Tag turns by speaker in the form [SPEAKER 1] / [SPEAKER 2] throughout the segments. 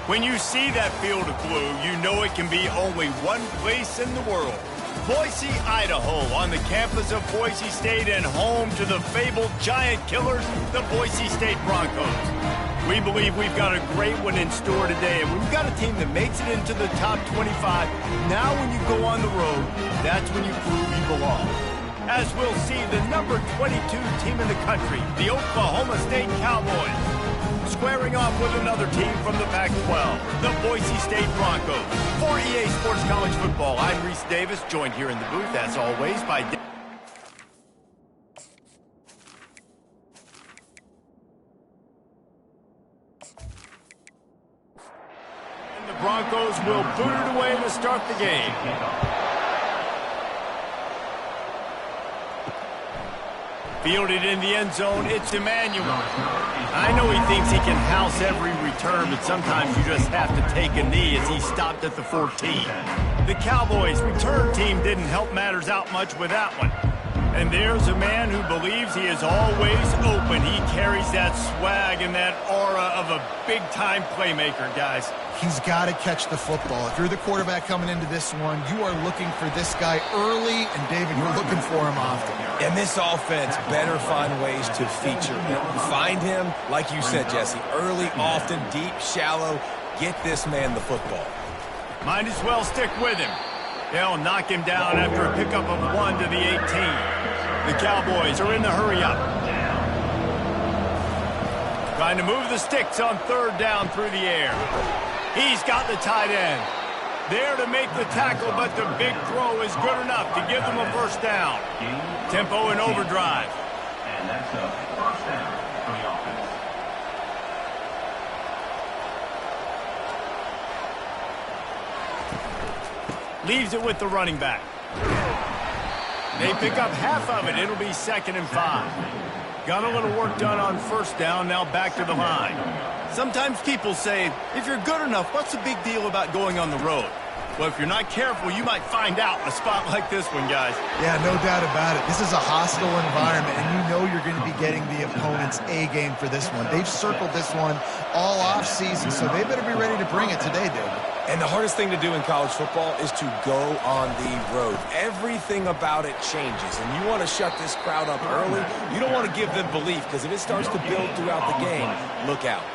[SPEAKER 1] When you see that field of blue, you know it can be only one place in the world. Boise, Idaho, on the campus of Boise State and home to the fabled giant killers, the Boise State Broncos. We believe we've got a great one in store today, and we've got a team that makes it into the top 25. Now when you go on the road, that's when you prove you belong. As we'll see, the number 22 team in the country, the Oklahoma State Cowboys, squaring off with another team from the Pac-12, the Boise State Broncos. For EA Sports College Football, I'm Reese Davis, joined here in the booth, as always, by... And the Broncos will boot it away to start the game. Fielded in the end zone, it's Emmanuel. I know he thinks he can house every return, but sometimes you just have to take a knee as he stopped at the 14. The Cowboys' return team didn't help matters out much with that one. And there's a man who believes he is always open. He carries that swag and that aura of a big-time playmaker, guys.
[SPEAKER 2] He's got to catch the football. If you're the quarterback coming into this one, you are looking for this guy early, and David, you're looking for him often.
[SPEAKER 3] And this offense better find ways to feature him. Find him, like you said, Jesse, early, often, deep, shallow. Get this man the football.
[SPEAKER 1] Might as well stick with him. They'll knock him down after a pickup of 1 to the 18. The Cowboys are in the hurry-up. Trying to move the sticks on third down through the air. He's got the tight end. There to make the tackle, but the big throw is good enough to give them a first down. Tempo and overdrive.
[SPEAKER 4] And that's a first down for the offense.
[SPEAKER 1] Leaves it with the running back. They pick up half of it. It'll be 2nd and 5. Got a little work done on first down, now back to the line. Sometimes people say, if you're good enough, what's the big deal about going on the road? Well, if you're not careful, you might find out in a spot like this one, guys.
[SPEAKER 2] Yeah, no doubt about it. This is a hostile environment, and you know you're going to be getting the opponent's A-game for this one. They've circled this one all off-season, so they better be ready to bring it today, David.
[SPEAKER 3] And the hardest thing to do in college football is to go on the road. Everything about it changes, and you want to shut this crowd up early. You don't want to give them belief, because if it starts to build throughout the game, look out.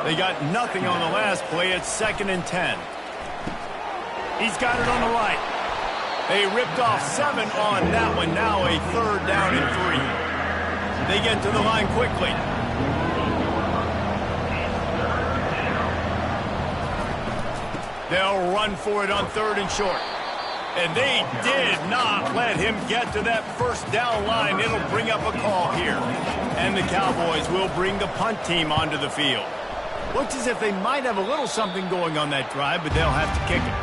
[SPEAKER 1] They got nothing on the last play. It's 2nd and 10. He's got it on the right. They ripped off 7 on that one. Now a 3rd down and 3. They get to the line quickly. They'll run for it on 3rd and short. And they did not let him get to that first down line. It'll bring up a call here. And the Cowboys will bring the punt team onto the field. Looks as if they might have a little something going on that drive, but they'll have to kick it.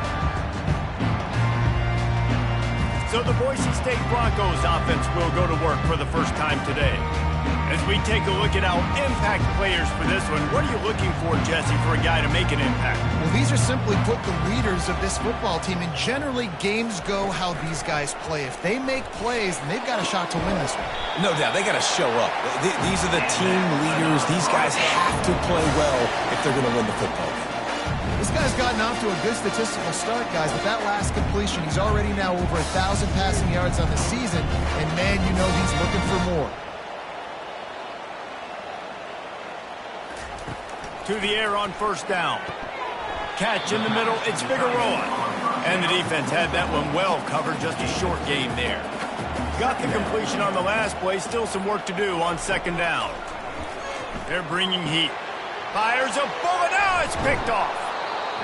[SPEAKER 1] So the Boise State Broncos offense will go to work for the first time today. As we take a look at our impact players for this one, what are you looking for, Jesse, for a guy to make an impact?
[SPEAKER 2] Well, these are simply put the leaders of this football team, and generally games go how these guys play. If they make plays, then they've got a shot to win this one.
[SPEAKER 3] No doubt, they got to show up. These are the team leaders. These guys have to play well if they're going to win the football game.
[SPEAKER 2] This guy's gotten off to a good statistical start, guys. With that last completion, he's already now over 1,000 passing yards on the season, and man, you know he's looking for more.
[SPEAKER 1] To the air on first down. Catch in the middle, it's Figueroa. And the defense had that one well covered, just a short game there. Got the completion on the last play, still some work to do on 2nd down. They're bringing heat. Fires a bullet, now it's picked off.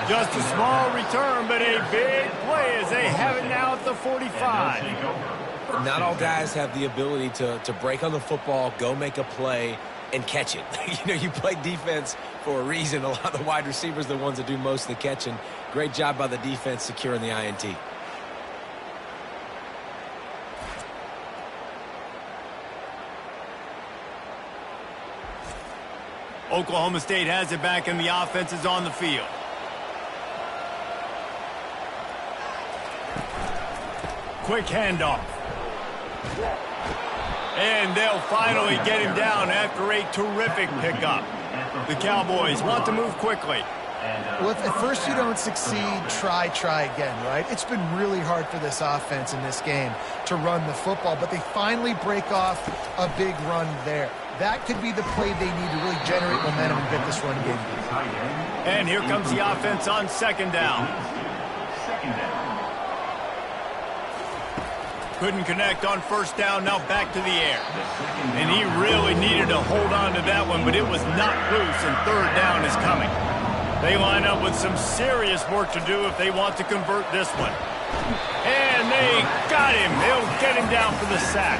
[SPEAKER 1] Just a small return, but a big play as they have it now at the 45.
[SPEAKER 3] Not all guys have the ability to break on the football, go make a play, and catch it. You know, you play defense for a reason. A lot of the wide receivers are the ones that do most of the catching. Great job by the defense securing the INT.
[SPEAKER 1] Oklahoma State has it back, and the offense is on the field. Quick handoff. And they'll finally get him down after a terrific pickup. The Cowboys want to move quickly.
[SPEAKER 2] Well, if at first you don't succeed, try again, right? It's been really hard for this offense in this game to run the football, but they finally break off a big run there. That could be the play they need to really generate momentum and get this run game.
[SPEAKER 1] And here comes the offense on second down. Couldn't connect on first down, now back to the air. And he really needed to hold on to that one, but it was not loose, and third down is coming. They line up with some serious work to do if they want to convert this one. And they got him. They'll get him down for the sack.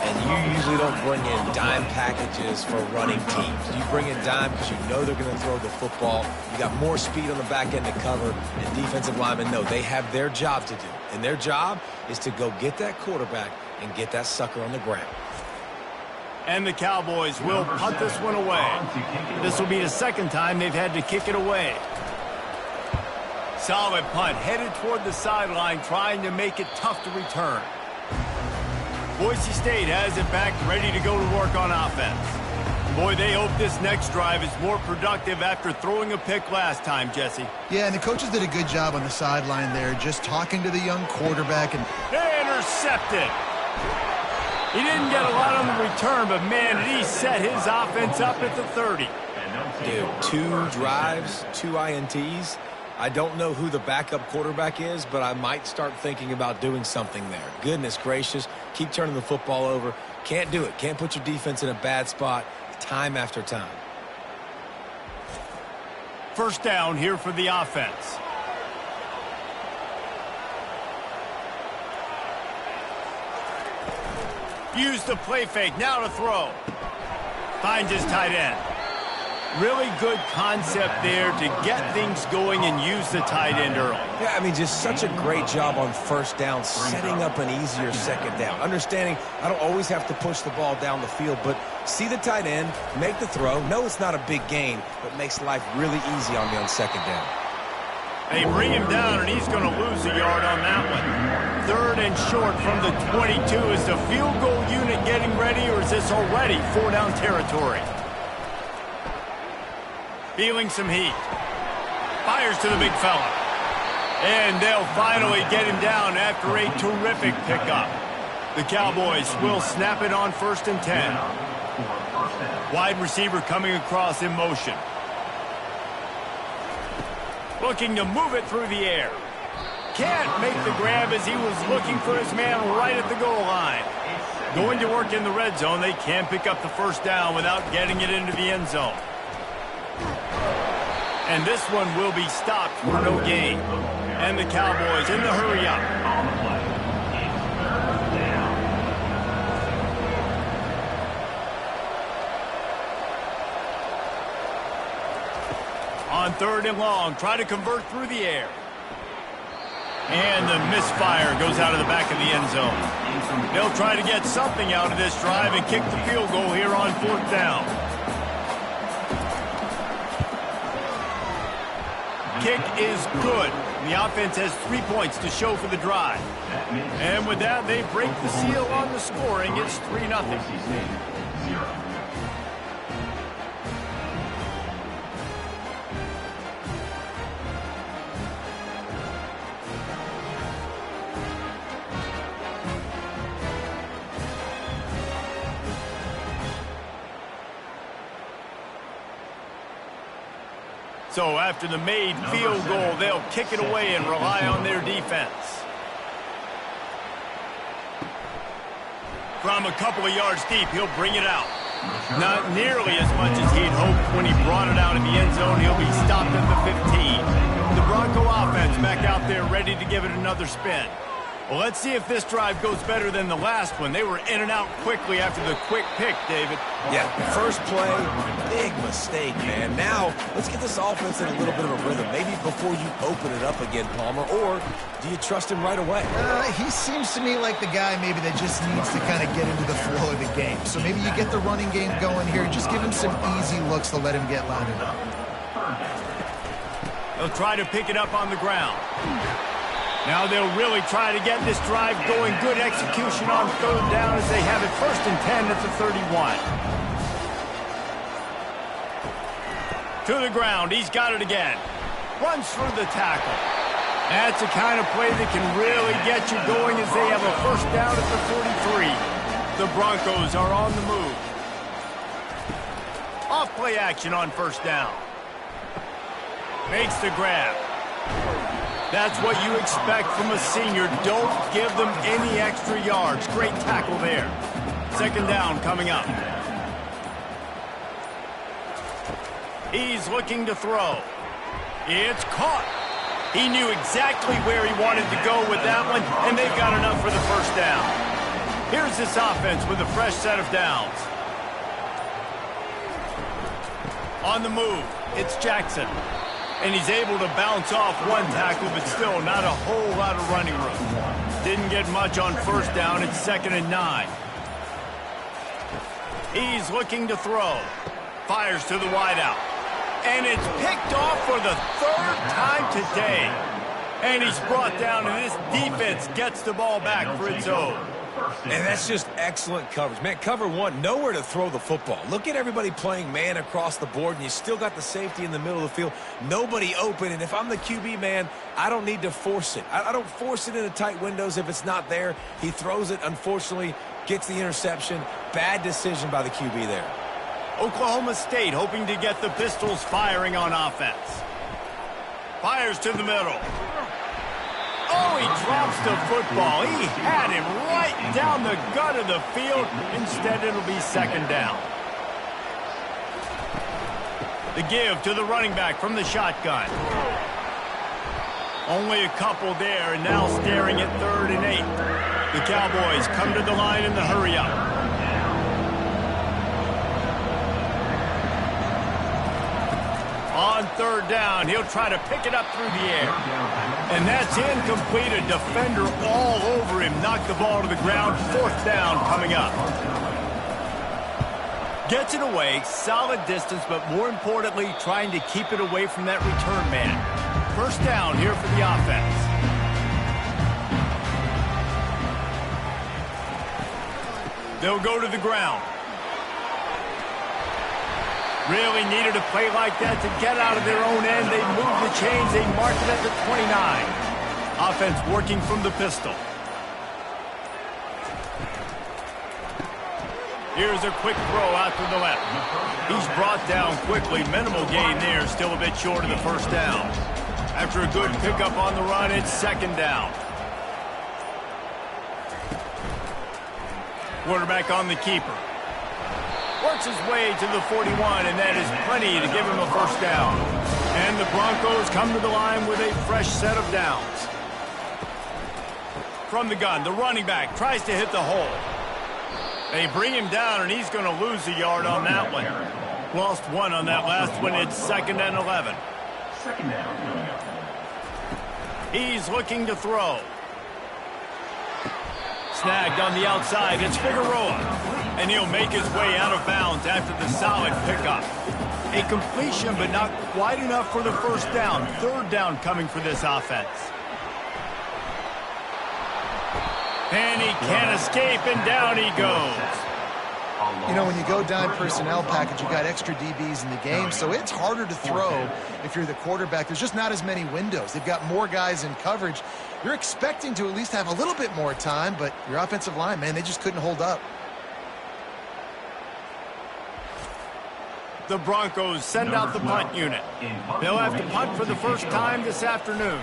[SPEAKER 3] And you usually don't bring in dime packages for running teams. You bring in dime because you know they're going to throw the football. You got more speed on the back end to cover, and defensive linemen know they have their job to do. And their job is to go get that quarterback and get that sucker on the ground.
[SPEAKER 1] And the Cowboys will punt this one away. This will be the second time they've had to kick it away. Solid punt, headed toward the sideline, trying to make it tough to return. Boise State has it back, ready to go to work on offense. Boy, they hope this next drive is more productive after throwing a pick last time, Jesse.
[SPEAKER 2] Yeah, and the coaches did a good job on the sideline there, just talking to the young quarterback. And
[SPEAKER 1] intercepted. He didn't get a lot on the return, but man, did he set his offense up at the 30.
[SPEAKER 3] Dude, 2 drives, 2 INTs. I don't know who the backup quarterback is, but I might start thinking about doing something there. Goodness gracious, keep turning the football over. Can't do it. Can't put your defense in a bad spot time after time.
[SPEAKER 1] First down here for the offense. Use the play fake, now to throw. Finds his tight end. Really good concept there to get things going and use the tight end early.
[SPEAKER 3] Yeah, I mean, just such a great job on first down, setting up an easier second down. Understanding I don't always have to push the ball down the field, but see the tight end, make the throw. No, it's not a big gain, but makes life really easy on me on second down.
[SPEAKER 1] They bring him down, and he's going to lose a yard on that one. Third and short from the 22. Is the field goal unit getting ready, or is this already 4-down territory? Feeling some heat. Fires to the big fella. And they'll finally get him down after a terrific pickup. The Cowboys will snap it on 1st and 10. Wide receiver coming across in motion. Looking to move it through the air. Can't make the grab as he was looking for his man right at the goal line. Going to work in the red zone. They can't pick up the first down without getting it into the end zone. And this one will be stopped for no gain. And the Cowboys in the hurry up. On 3rd and long, try to convert through the air. And the misfire goes out of the back of the end zone. They'll try to get something out of this drive and kick the field goal here on 4th down. Kick is good. The offense has 3 points to show for the drive. And with that, they break the seal on the scoring. It's 3-0. So after the made field goal, they'll kick it away and rely on their defense. From a couple of yards deep, he'll bring it out. Not nearly as much as he'd hoped when he brought it out in the end zone. He'll be stopped at the 15. The Bronco offense back out there ready to give it another spin. Well, let's see if this drive goes better than the last one. They were in and out quickly after the quick pick, David.
[SPEAKER 3] Yeah, first play, big mistake, man. Now, let's get this offense in a little bit of a rhythm. Maybe before you open it up again, Palmer, or do you trust him right away?
[SPEAKER 2] He seems to me like the guy maybe that just needs to kind of get into the flow of the game. So maybe you get the running game going here. Just give him some easy looks to let him get loaded up.
[SPEAKER 1] They'll try to pick it up on the ground. Now they'll really try to get this drive going. Good execution on 3rd down as they have it 1st and 10 at the 31. To the ground. He's got it again. Runs through the tackle. That's the kind of play that can really get you going as they have a first down at the 43. The Broncos are on the move. Off play action on first down. Makes the grab. That's what you expect from a senior. Don't give them any extra yards. Great tackle there. Second down coming up. He's looking to throw. It's caught. He knew exactly where he wanted to go with that one, and they've got enough for the first down. Here's this offense with a fresh set of downs. On the move, it's Jackson. And he's able to bounce off one tackle, but still not a whole lot of running room. Didn't get much on first down. It's 2nd and 9. He's looking to throw. Fires to the wideout. And it's picked off for the 3rd time today. And he's brought down, and this defense gets the ball back for its own.
[SPEAKER 3] And that's just excellent coverage. Man, cover one, nowhere to throw the football. Look at everybody playing man across the board, and you still got the safety in the middle of the field. Nobody open, and if I'm the QB, man, I don't need to force it. I don't force it into tight windows if it's not there. He throws it, unfortunately, gets the interception. Bad decision by the QB there.
[SPEAKER 1] Oklahoma State hoping to get the Pistols firing on offense. Fires to the middle. Oh, he drops the football. He had him right down the gut of the field. Instead, it'll be 2nd down. The give to the running back from the shotgun. Only a couple there, and now staring at 3rd and 8. The Cowboys come to the line in the hurry-up. On 3rd down, he'll try to pick it up through the air. And that's incomplete. A defender all over him. Knocked the ball to the ground. 4th down coming up. Gets it away. Solid distance, but more importantly, trying to keep it away from that return man. 1st down here for the offense. They'll go to the ground. Really needed a play like that to get out of their own end. They move the chains. They mark it at the 29. Offense working from the pistol. Here's a quick throw out to the left. He's brought down quickly. Minimal gain there. Still a bit short of the 1st down. After a good pickup on the run, it's 2nd down. Quarterback on the keeper. Works his way to the 41, and that is plenty to give him a 1st down. And the Broncos come to the line with a fresh set of downs. From the gun, the running back tries to hit the hole. They bring him down, and he's going to lose a yard on that one. Lost 1 on that last one. It's 2nd and 11.
[SPEAKER 4] 2nd down.
[SPEAKER 1] He's looking to throw. Snagged on the outside. It's Figueroa. And he'll make his way out of bounds after the solid pickup. A completion, but not quite enough for the 1st down. 3rd down coming for this offense. And he can't escape, and down he goes.
[SPEAKER 2] You know, when you go dime personnel package, you got extra DBs in the game, so it's harder to throw if you're the quarterback. There's just not as many windows. They've got more guys in coverage. You're expecting to at least have a little bit more time, but your offensive line, man, they just couldn't hold up.
[SPEAKER 1] The Broncos send out the punt unit. They'll have to punt for the 1st time this afternoon.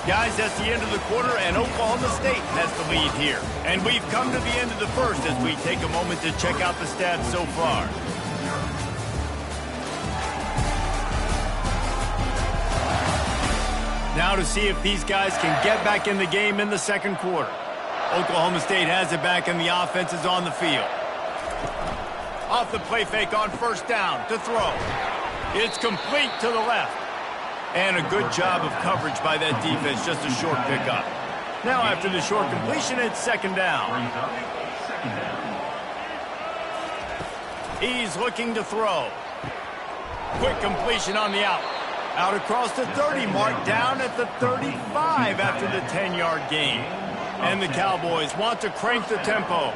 [SPEAKER 1] Guys, that's the end of the quarter, and Oklahoma State has the lead here. And we've come to the end of the 1st as we take a moment to check out the stats so far. Now to see if these guys can get back in the game in the 2nd quarter. Oklahoma State has it back, and the offense is on the field. Off the play fake on 1st down to throw. It's complete to the left. And a good job of coverage by that defense, just a short pickup. Now after the short completion, it's 2nd down. He's looking to throw. Quick completion on the out. Out across the 30 mark, down at the 35 after the 10-yard gain. And the Cowboys want to crank the tempo.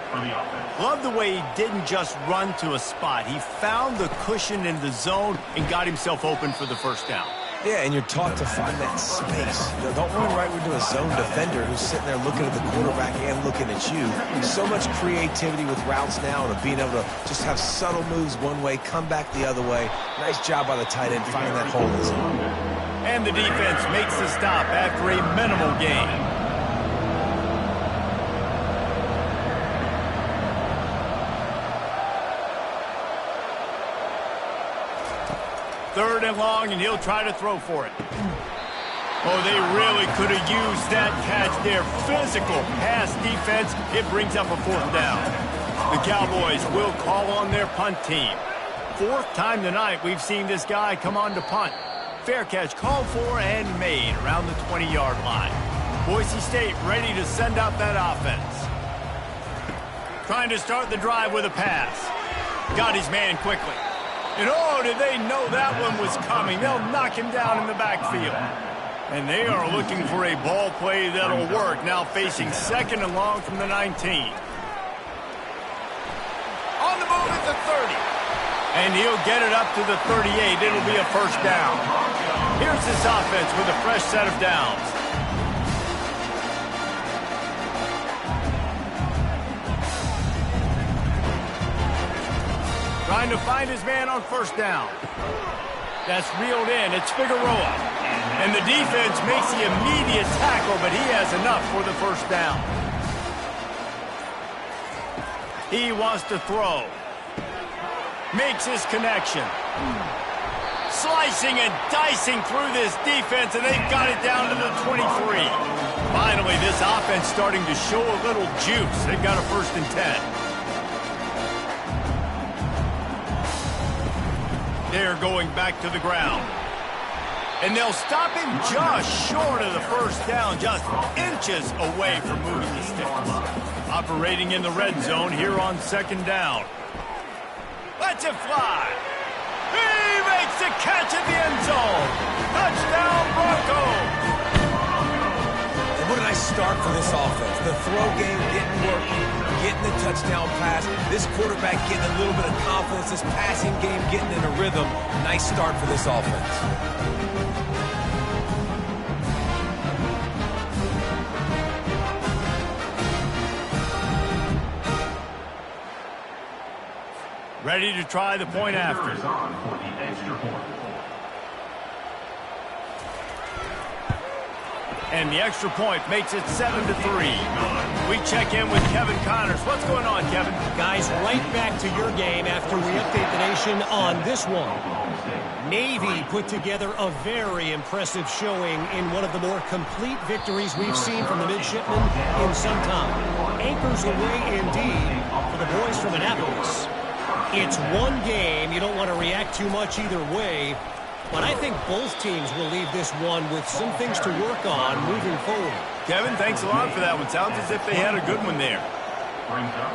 [SPEAKER 1] Love the way he didn't just run to a spot. He found the cushion in the zone and got himself open for the first down.
[SPEAKER 3] Yeah, and you're taught to find that space. Don't run right into a zone defender who's sitting there looking at the quarterback and looking at you. So much creativity with routes now and being able to just have subtle moves one way, come back the other way. Nice job by the tight end finding that hole in the zone.
[SPEAKER 1] And the defense makes the stop after a minimal gain. Third and long, and he'll try to throw for it. Oh, they really could have used that catch there. Physical pass defense. It brings up a fourth down. The Cowboys will call on their punt team. Fourth time tonight we've seen this guy come on to punt. Fair catch called for and made around the 20-yard line. Boise State ready to send out that offense. Trying to start the drive with a pass. Got his man quickly. And oh, did they know that one was coming. They'll knock him down in the backfield. And they are looking for a ball play that'll work. Now facing second and long from the 19. On the move at the 30. And he'll get it up to the 38. It'll be a first down. Here's this offense with a fresh set of downs. Trying to find his man on first down. That's reeled in. It's Figueroa. And the defense makes the immediate tackle, but he has enough for the first down. He wants to throw. Makes his connection. Slicing and dicing through this defense, and they've got it down to the 23. Finally, this offense starting to show a little juice. They've got a 1st and 10. They're going back to the ground. And they'll stop him just short of the first down, just inches away from moving the sticks. Operating in the red zone here on 2nd down. Lets it fly. He makes the catch at the end zone. Touchdown, Broncos.
[SPEAKER 3] And what a nice start for this offense. The throw game didn't work. Getting the touchdown pass. This quarterback getting a little bit of confidence. This passing game getting in a rhythm. Nice start for this offense.
[SPEAKER 1] Ready to try the point after. And the extra point makes it 7-3. We check in with Kevin Connors. What's going on, Kevin?
[SPEAKER 5] Guys, right back to your game after we update the nation on this one. Navy put together a very impressive showing in one of the more complete victories we've seen from the midshipmen in some time. Anchors away indeed for the boys from Annapolis. It's one game. You don't want to react too much either way. But I think both teams will leave this one with some things to work on moving forward.
[SPEAKER 1] Kevin, thanks a lot for that one. Sounds as if they had a good one there.
[SPEAKER 4] Brings up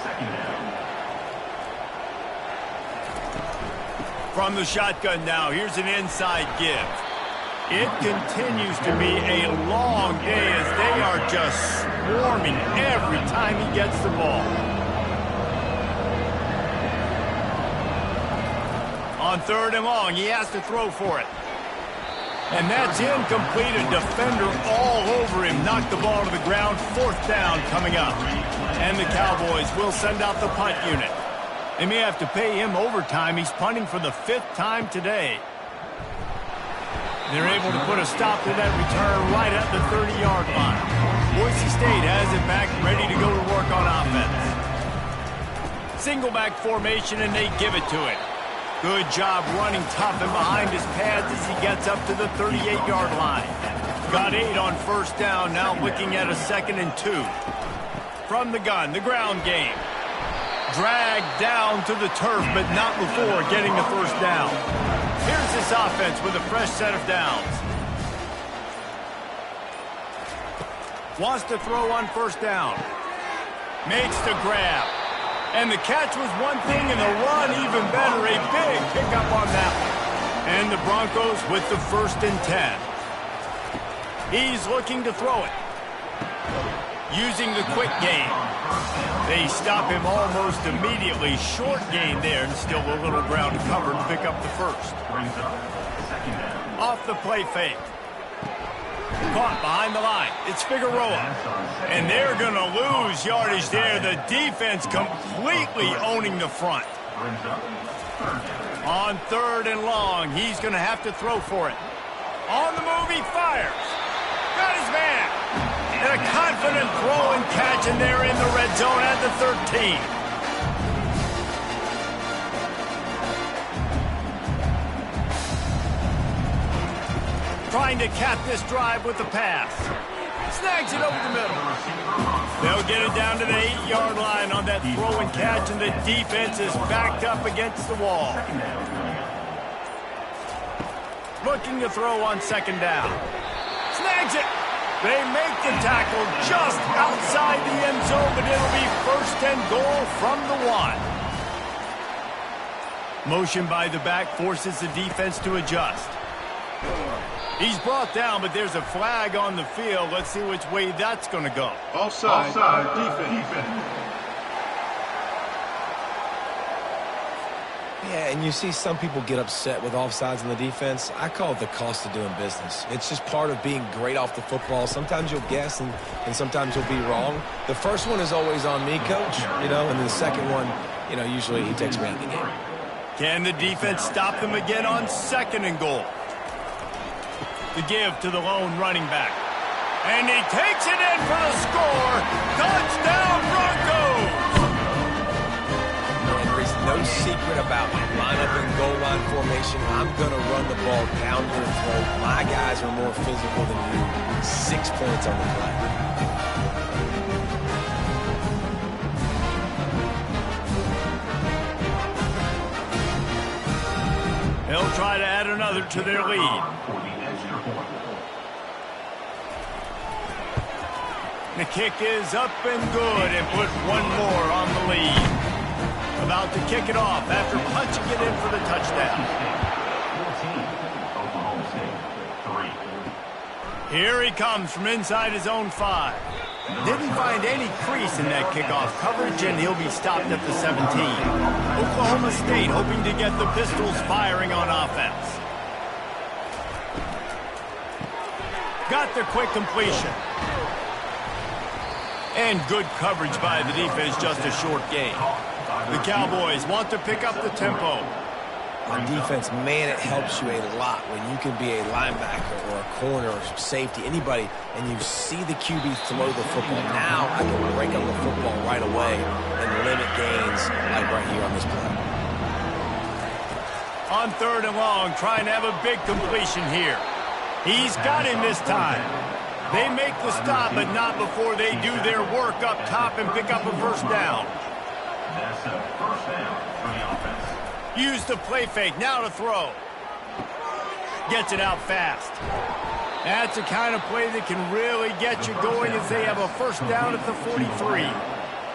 [SPEAKER 4] 2nd down.
[SPEAKER 1] From the shotgun now, here's an inside give. It continues to be a long day as they are just swarming every time he gets the ball. On 3rd and long, he has to throw for it. And that's incomplete. A defender all over him. Knocked the ball to the ground. 4th down coming up. And the Cowboys will send out the punt unit. They may have to pay him overtime. He's punting for the 5th time today. They're able to put a stop to that return right at the 30-yard line. Boise State has it back, ready to go to work on offense. Single back formation, and they give it to it. Good job running tough and behind his pads as he gets up to the 38-yard line. Got 8 on 1st down, now looking at a 2nd and 2. From the gun, the ground game. Dragged down to the turf, but not before getting the 1st down. Here's this offense with a fresh set of downs. Wants to throw on 1st down. Makes the grab. And the catch was one thing and the run even better. A big pickup on that one. And the Broncos with the 1st and 10. He's looking to throw it. Using the quick game. They stop him almost immediately. Short gain there, and still a little ground to cover to pick up the 1st. Off the play fake. Caught behind the line. It's Figueroa. And they're going to lose yardage there. The defense completely owning the front. On 3rd and long, he's going to have to throw for it. On the move, he fires. Got his man. And a confident throw and catch, and they're in the red zone at the 13. Trying to cap this drive with the pass. Snags it over the middle. They'll get it down to the 8-yard line on that throw and catch, and the defense is backed up against the wall. Looking to throw on 2nd down. Snags it. They make the tackle just outside the end zone, but it'll be 1st and goal from the 1. Motion by the back forces the defense to adjust. He's brought down, but there's a flag on the field. Let's see which way that's going to go.
[SPEAKER 6] Offside, defense.
[SPEAKER 3] Yeah, and you see some people get upset with offsides in the defense. I call it the cost of doing business. It's just part of being great off the football. Sometimes you'll guess, and sometimes you'll be wrong. The first one is always on me, Coach, and then the second one, usually he takes me out of the game.
[SPEAKER 1] Can the defense stop them again on 2nd and goal? The give to the lone running back. And he takes it in for the score. Touchdown, Broncos!
[SPEAKER 3] And there's no secret about line up in goal line formation. I'm going to run the ball down your throat. My guys are more physical than you. 6 points on the play.
[SPEAKER 1] They'll try to add another to their lead. The kick is up and good, and put one more on the lead. About to kick it off after punching it in for the touchdown. Here he comes from inside his own 5. Didn't find any crease in that kickoff coverage, and he'll be stopped at the 17. Oklahoma State hoping to get the Pistols firing on offense. Got the quick completion. And good coverage by the defense, just a short gain. The Cowboys want to pick up the tempo.
[SPEAKER 3] On defense, man, it helps you a lot when you can be a linebacker or a corner or safety, anybody, and you see the QB throw the football. Now I can break on the football right away and limit gains like right here on this play.
[SPEAKER 1] On 3rd and long, trying to have a big completion here. He's got him this time. They make the stop, but not before they do their work up top and pick up a 1st down.
[SPEAKER 4] That's a 1st down for the offense.
[SPEAKER 1] Use the play fake, now to throw. Gets it out fast. That's the kind of play that can really get you going as they have a 1st down at the 43.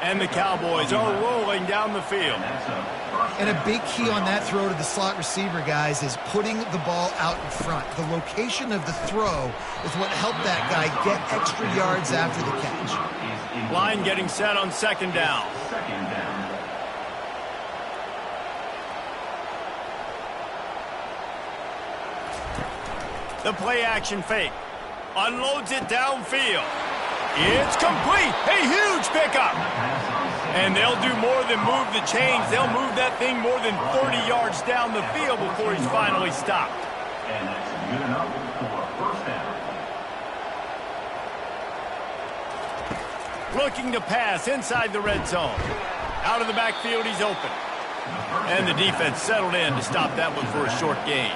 [SPEAKER 1] And the Cowboys are rolling down the field.
[SPEAKER 2] And a big key on that throw to the slot receiver, guys, is putting the ball out in front. The location of the throw is what helped that guy get extra yards after the catch.
[SPEAKER 1] Line getting set on 2nd down. The play action fake. Unloads it downfield. It's complete. A huge pickup. And they'll do more than move the chains. They'll move that thing more than 30 yards down the field before he's finally stopped.
[SPEAKER 4] And that's good enough for a 1st down.
[SPEAKER 1] Looking to pass inside the red zone. Out of the backfield, he's open. And the defense settled in to stop that one for a short gain.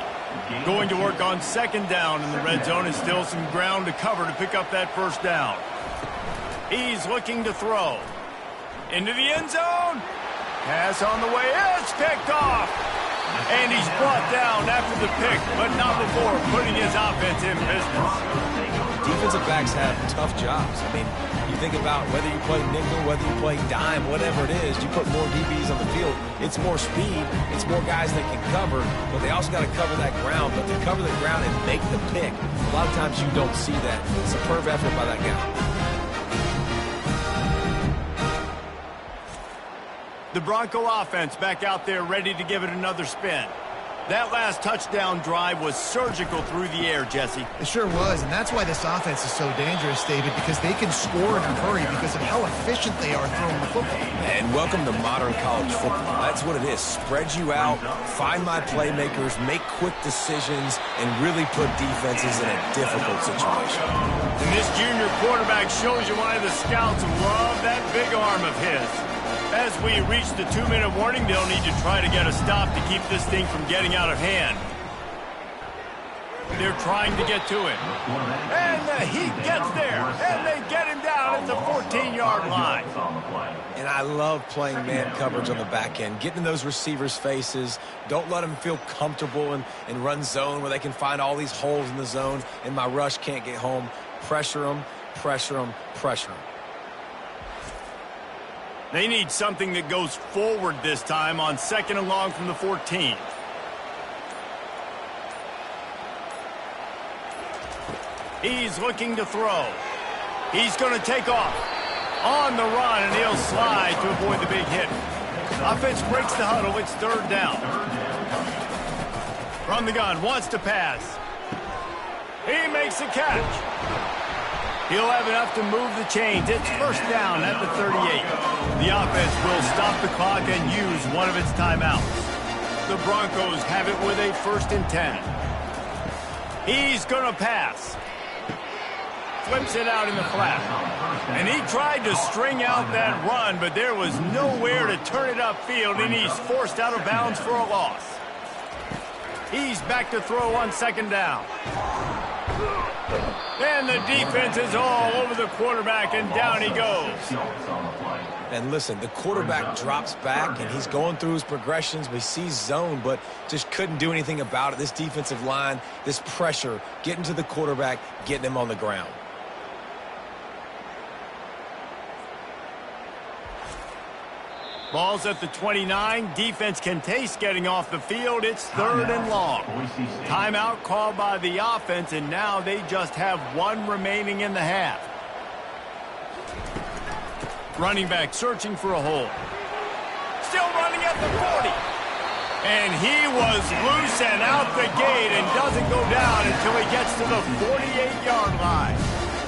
[SPEAKER 1] Going to work on 2nd down in the red zone, and still some ground to cover to pick up that 1st down. He's looking to throw. Into the end zone. Pass on the way. It's picked off. And he's brought down after the pick, but not before putting his offense in business.
[SPEAKER 3] defensive backs have tough jobs. I mean, you think about whether you play nickel, whether you play dime, whatever it is, you put more DBs on the field. It's more speed. It's more guys that can cover, but they also got to cover that ground. But to cover the ground and make the pick, a lot of times you don't see that. Superb effort by that guy.
[SPEAKER 1] The Bronco offense back out there ready to give it another spin. That last touchdown drive was surgical through the air, Jesse.
[SPEAKER 2] It sure was, and that's why this offense is so dangerous, David, because they can score in a hurry because of how efficient they are throwing the football.
[SPEAKER 3] And welcome to modern college football. That's what it is. Spread you out, find my playmakers, make quick decisions, and really put defenses in a difficult situation.
[SPEAKER 1] And this junior quarterback shows you why the scouts love that big arm of his. As we reach the 2-minute warning, they'll need to try to get a stop to keep this thing from getting out of hand. They're trying to get to him. And the heat gets there. And they get him down at the 14-yard line.
[SPEAKER 3] And I love playing man coverage on the back end, getting in those receivers' faces. Don't let them feel comfortable and run zone where they can find all these holes in the zone and my rush can't get home. Pressure them, pressure them, pressure them.
[SPEAKER 1] They need something that goes forward this time on 2nd and long from the 14. He's looking to throw. He's going to take off. On the run, and he'll slide to avoid the big hit. Offense breaks the huddle. It's 3rd down. From the gun, wants to pass. He makes the catch. He'll have enough to move the chains. It's 1st down at the 38. The offense will stop the clock and use one of its timeouts. The Broncos have it with a 1st and 10. He's going to pass. Flips it out in the flat. And he tried to string out that run, but there was nowhere to turn it upfield, and he's forced out of bounds for a loss. He's back to throw on 2nd down. And the defense is all over the quarterback, and down he goes.
[SPEAKER 3] And listen, the quarterback drops back, and he's going through his progressions. We see zone, but just couldn't do anything about it. This defensive line, this pressure, getting to the quarterback, getting him on the ground.
[SPEAKER 1] Ball's at the 29. Defense can taste getting off the field. It's 3rd and long. Timeout called by the offense, and now they just have 1 remaining in the half. Running back searching for a hole. Still running at the 40. And he was loose and out the gate and doesn't go down until he gets to the 48-yard line.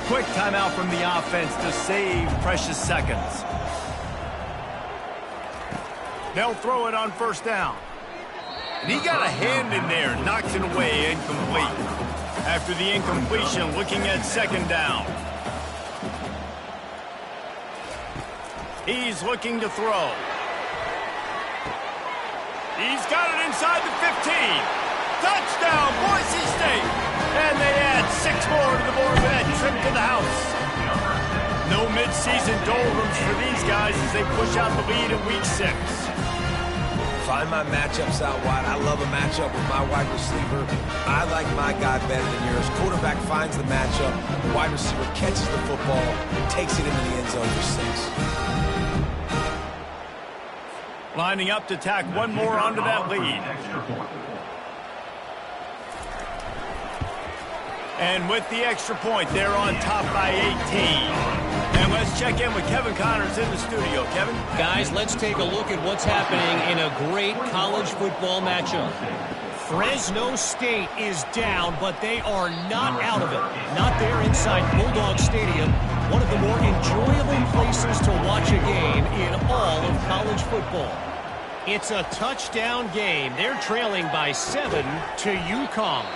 [SPEAKER 1] Quick timeout from the offense to save precious seconds. They'll throw it on 1st down. And he got a hand in there, knocks it away, incomplete. After the incompletion, looking at 2nd down. He's looking to throw. He's got it inside the 15. Touchdown, Boise State. And they add 6 more to the board with that trip to the house. No midseason doldrums for these guys as they push out the lead in week 6.
[SPEAKER 3] Find my matchups out wide. I love a matchup with my wide receiver. I like my guy better than yours. Quarterback finds the matchup. The wide receiver catches the football and takes it into the end zone for 6.
[SPEAKER 1] Lining up to tack 1 more onto that lead. And with the extra point, they're on top by 18. And let's check in with Kevin Connors in the studio. Kevin?
[SPEAKER 5] Guys, let's take a look at what's happening in a great college football matchup. Fresno State is down, but they are not out of it. Not there inside Bulldog Stadium, one of the more enjoyable places to watch a game in all of college football. It's a touchdown game. They're trailing by 7 to UConn.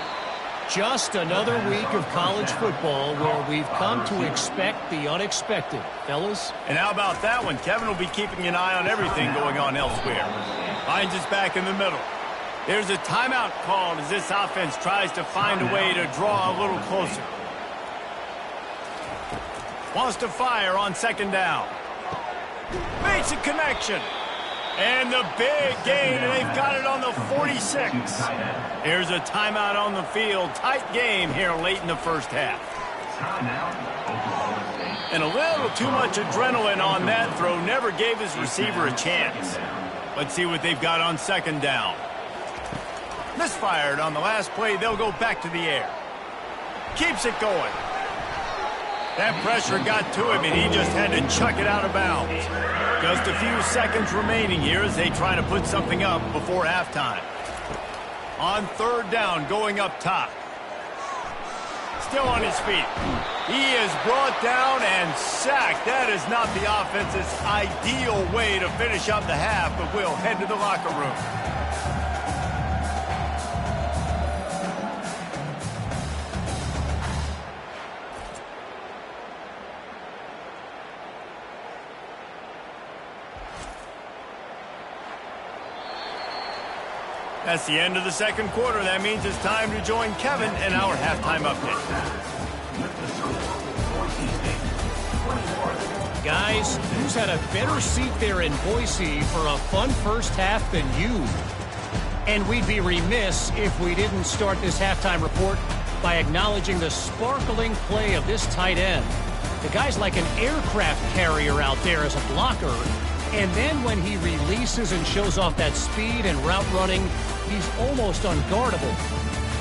[SPEAKER 5] Just another week of college football where we've come to expect the unexpected. Fellas?
[SPEAKER 1] And how about that one? Kevin will be keeping an eye on everything going on elsewhere. Hines is back in the middle. There's a timeout called as this offense tries to find a way to draw a little closer. Wants to fire on 2nd down. Makes a connection. And the big gain, and they've got it on the 46. Here's a timeout on the field. Tight game here late in the 1st half.
[SPEAKER 4] Timeout, Oklahoma State.
[SPEAKER 1] And a little too much adrenaline on that throw. Never gave his receiver a chance. Let's see what they've got on second down. Misfired on the last play. They'll go back to the air. Keeps it going. That pressure got to him, and he just had to chuck it out of bounds. Just a few seconds remaining here as they try to put something up before halftime. On third down, going up top. Still on his feet. He is brought down and sacked. That is not the offense's ideal way to finish up the half, but we'll head to the locker room. That's the end of the second quarter. That means it's time to join Kevin in our halftime update.
[SPEAKER 5] Guys, who's had a better seat there in Boise for a fun first half than you? And we'd be remiss if we didn't start this halftime report by acknowledging the sparkling play of this tight end. The guy's like an aircraft carrier out there as a blocker. And then when he releases and shows off that speed and route running, he's almost unguardable.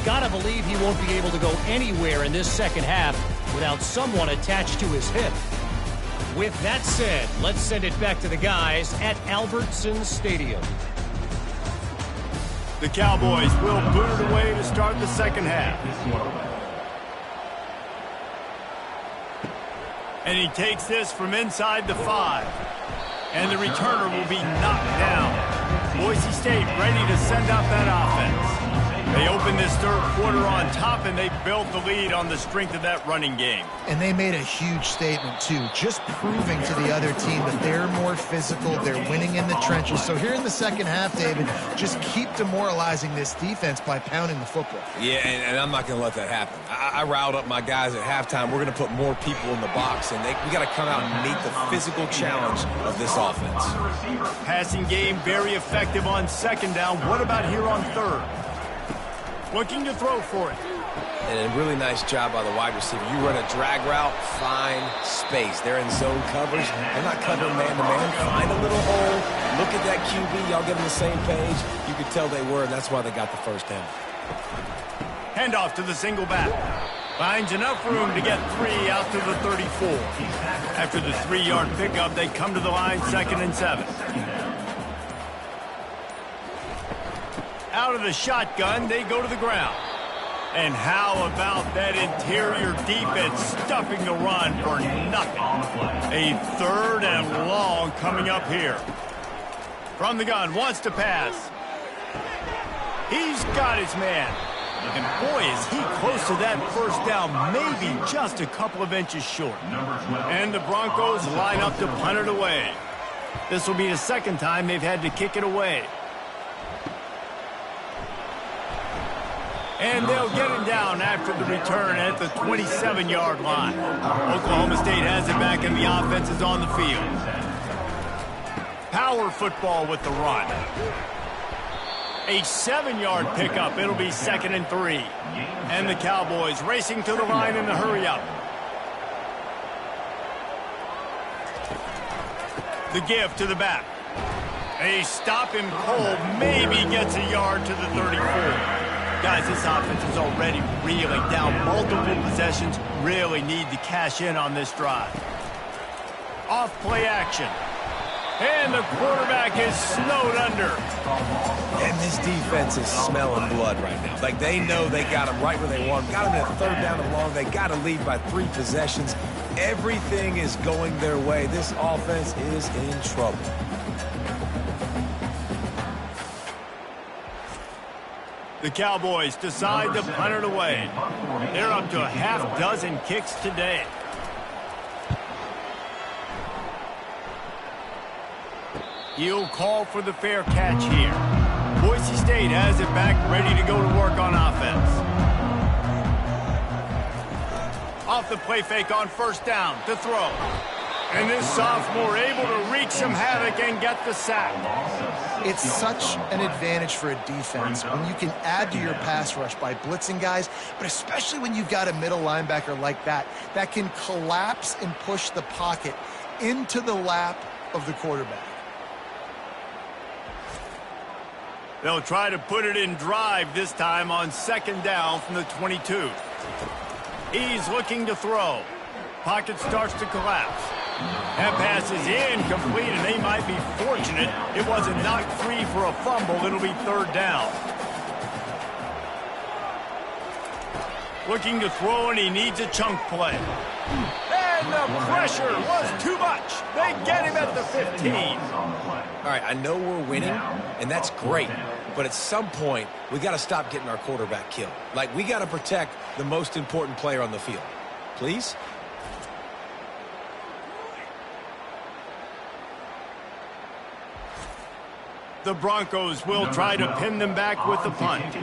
[SPEAKER 5] Gotta believe he won't be able to go anywhere in this second half without someone attached to his hip. With that said, let's send it back to the guys at Albertson Stadium.
[SPEAKER 1] The Cowboys will boot it away to start the second half. And he takes this from inside the 5. And the returner will be knocked down. Boise State ready to send out that offense. They open this third quarter on top, and they built the lead on the strength of that running game.
[SPEAKER 2] And they made a huge statement, too, just proving to the other team that they're more physical, they're winning in the trenches. So here in the second half, David, just keep demoralizing this defense by pounding the football.
[SPEAKER 3] Yeah, and I'm not going to let that happen. I riled up my guys at halftime. We're going to put more people in the box, and we got to come out and meet the physical challenge of this offense.
[SPEAKER 1] Passing game very effective on second down. What about here on third? Looking to throw for it.
[SPEAKER 3] And a really nice job by the wide receiver. You run a drag route, find space. They're in zone coverage. They're not covering man-to-man. Find a little hole. Look at that QB. Y'all get on the same page. You could tell they were, and that's why they got the first down.
[SPEAKER 1] Handoff to the single back. Finds enough room to get 3 out to the 34. After the 3-yard pickup, they come to the line 2nd and 7. Out of the shotgun, they go to the ground. And how about that interior defense stuffing the run for nothing? A 3rd and long coming up here. From the gun, wants to pass. He's got his man. And boy, is he close to that first down, maybe just a couple of inches short. And the Broncos line up to punt it away. This will be the second time they've had to kick it away. And they'll get him down after the return at the 27-yard line. Oklahoma State has it back, and the offense is on the field. Power football with the run. A 7-yard pickup. It'll be 2nd and 3. And the Cowboys racing to the line in the hurry-up. The give to the back. They stop him cold. Maybe gets a yard to the 34. Guys, this offense is already reeling down multiple possessions. Really need to cash in on this drive. Off play action. And the quarterback is snowed under.
[SPEAKER 3] And this defense is smelling blood right now. Like, they know they got him right where they want him. Got him at 3rd down and long. They got to lead by 3 possessions. Everything is going their way. This offense is in trouble.
[SPEAKER 1] The Cowboys decide to punt it away. They're up to a half-dozen kicks today. He'll call for the fair catch here. Boise State has it back, ready to go to work on offense. Off the play fake on first down to throw. And this sophomore able to wreak some havoc and get the sack.
[SPEAKER 2] It's such an advantage for a defense when you can add to your pass rush by blitzing guys, but especially when you've got a middle linebacker like that can collapse and push the pocket into the lap of the quarterback.
[SPEAKER 1] They'll try to put it in drive this time on 2nd down from the 22. He's looking to throw. Pocket starts to collapse. That pass is incomplete, and they might be fortunate it wasn't knocked free for a fumble. It'll be 3rd down. Looking to throw, and he needs a chunk play. And the pressure was too much. They get him at the 15.
[SPEAKER 3] All right, I know we're winning, and that's great. But at some point, we got to stop getting our quarterback killed. Like, we got to protect the most important player on the field. Please?
[SPEAKER 1] The Broncos will try to pin them back with the punt.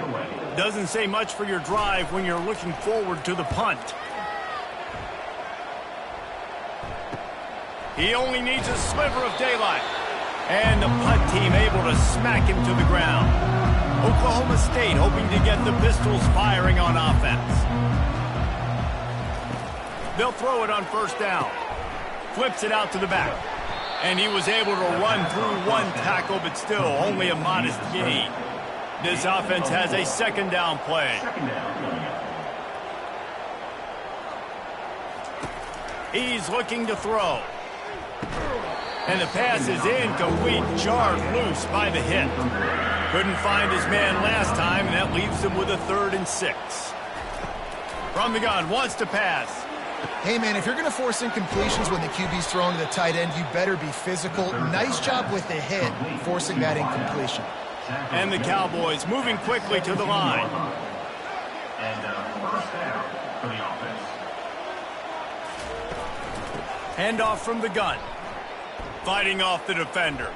[SPEAKER 1] Doesn't say much for your drive when you're looking forward to the punt. He only needs a sliver of daylight. And the punt team able to smack him to the ground. Oklahoma State hoping to get the Pistols firing on offense. They'll throw it on 1st down. Flips it out to the back. And he was able to run through one tackle, but still only a modest gain. This offense has a 2nd down play. He's looking to throw. And the pass is incomplete, jarred loose by the hit. Couldn't find his man last time, and that leaves him with a 3rd and 6. From the gun, wants to pass.
[SPEAKER 2] Hey, man, if you're going to force incompletions when the QB's throwing to the tight end, you better be physical. Nice job with the hit, forcing that incompletion.
[SPEAKER 1] And the Cowboys moving quickly to the line.
[SPEAKER 4] And 1st down for the offense.
[SPEAKER 1] Handoff from the gun. Fighting off the defender.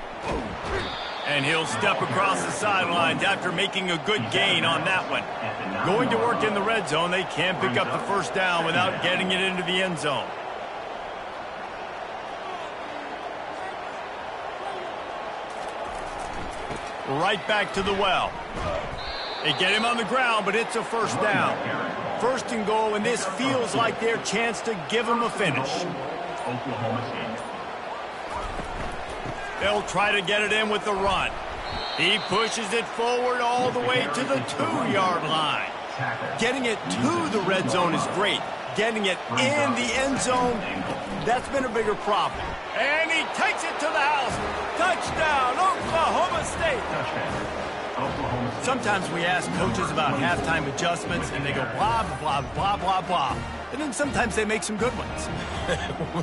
[SPEAKER 1] And he'll step across the sidelines after making a good gain on that one. Going to work in the red zone. They can't pick up the 1st down without getting it into the end zone. Right back to the well. They get him on the ground, but it's a 1st down. 1st and goal, and this feels like their chance to give him a finish.
[SPEAKER 4] Oklahoma State.
[SPEAKER 1] They'll try to get it in with the run. He pushes it forward all the way to the 2-yard line. Getting it to the red zone is great. Getting it in the end zone, that's been a bigger problem. And he takes it to the house. Touchdown, Oklahoma State. Sometimes we ask coaches about halftime adjustments, and they go blah, blah, blah, blah, blah. And then sometimes they make some good ones.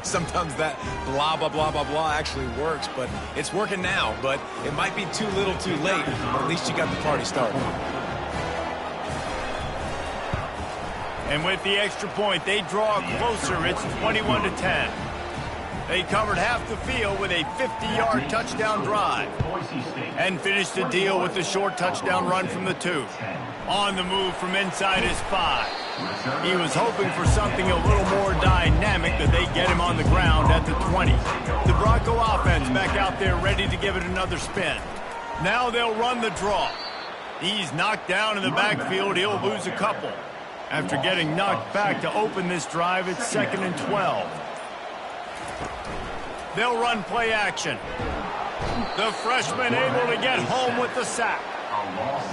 [SPEAKER 3] Sometimes that blah, blah, blah, blah, blah actually works, but it's working now. But it might be too little too late, but at least you got the party started.
[SPEAKER 1] And with the extra point, they draw closer. It's 21-10. They covered half the field with a 50-yard touchdown drive and finished the deal with the short touchdown run from the 2. On the move from inside his 5. He was hoping for something a little more dynamic, but they get him on the ground at the 20. The Bronco offense back out there ready to give it another spin. Now they'll run the draw. He's knocked down in the backfield. He'll lose a couple. After getting knocked back to open this drive, it's 2nd and 12. They'll run play action. The freshman able to get home with the sack.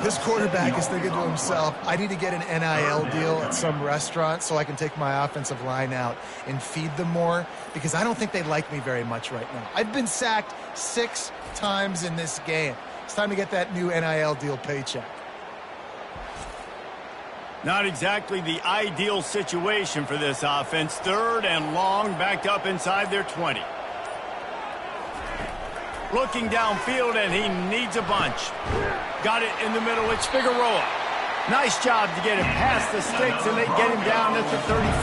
[SPEAKER 2] This quarterback is thinking to himself, I need to get an NIL deal at some restaurant so I can take my offensive line out and feed them more, because I don't think they like me very much right now. I've been sacked 6 times in this game. It's time to get that new NIL deal paycheck.
[SPEAKER 1] Not exactly the ideal situation for this offense. 3rd and long, backed up inside their 20. Looking downfield, and he needs a bunch. Got it in the middle. It's Figueroa. Nice job to get him past the sticks, and they get him down at the 35.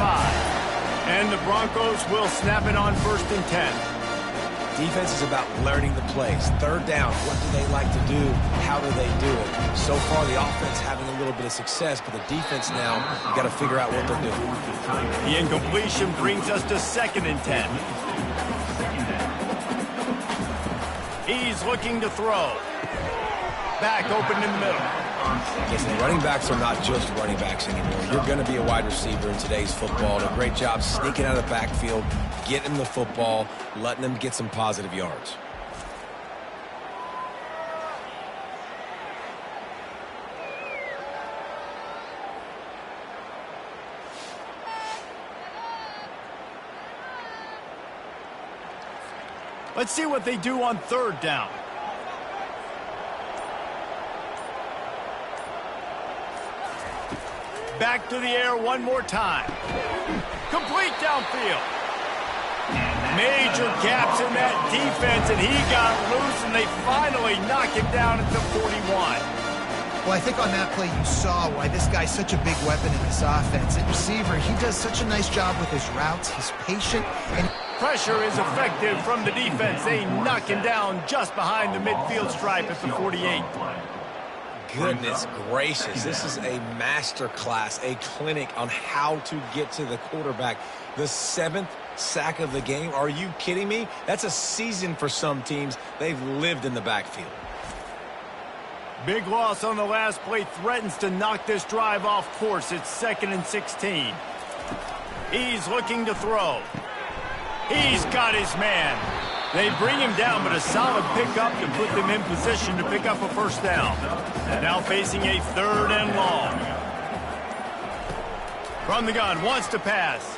[SPEAKER 1] And the Broncos will snap it on 1st and 10.
[SPEAKER 3] Defense is about learning the plays. 3rd down, what do they like to do? How do they do it? So far, the offense having a little bit of success, but the defense now, you got to figure out what they're doing.
[SPEAKER 1] The incompletion brings us to 2nd and 10. He's looking to throw. Back open in the middle.
[SPEAKER 3] Listen, running backs are not just running backs anymore. You're going to be a wide receiver in today's football. And a great job sneaking out of the backfield, getting the football, letting them get some positive yards.
[SPEAKER 1] Let's see what they do on third down. Back to the air one more time. Complete downfield. Major gaps in that defense, and he got loose, and they finally knock him down at the 41.
[SPEAKER 2] Well, I think on that play you saw why this guy's such a big weapon in this offense. At receiver, he does such a nice job with his routes. He's patient, and
[SPEAKER 1] pressure is effective from the defense. They knock him down just behind the midfield stripe at the 48.
[SPEAKER 3] Goodness gracious, this is a master class, a clinic on how to get to the quarterback. The 7th sack of the game. Are you kidding me? That's a season for some teams. They've lived in the backfield.
[SPEAKER 1] Big loss on the last play threatens to knock this drive off course. It's 2nd and 16. He's looking to throw. He's got his man. They bring him down, but a solid pickup to put them in position to pick up a first down. Now facing a 3rd and long. From the gun, wants to pass.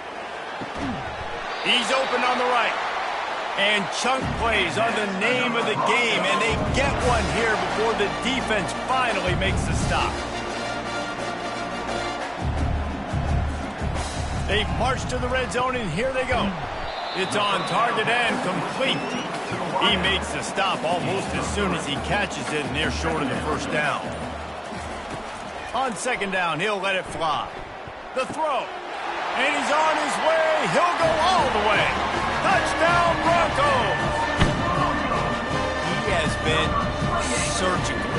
[SPEAKER 1] He's open on the right. And chunk plays on the name of the game, and they get one here before the defense finally makes the stop. They march to the red zone, and here they go. It's on target and complete. He makes the stop almost as soon as he catches it, and they're short of the first down. On 2nd down, he'll let it fly. The throw. And he's on his way. He'll go all the way. Touchdown, Broncos. He has been surgical.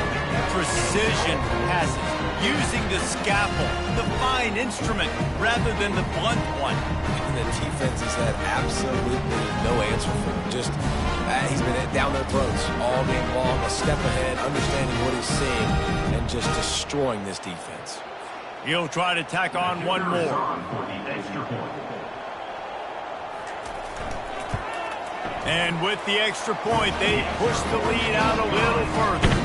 [SPEAKER 1] Precision passes. Using the scalpel, the fine instrument, rather than the blunt one.
[SPEAKER 3] And the defense has had absolutely no answer for him. Just, he's been down their throats all game long, a step ahead, understanding what he's seeing, and just destroying this defense.
[SPEAKER 1] He'll try to tack on one more. And with the extra point, they push the lead out a little further.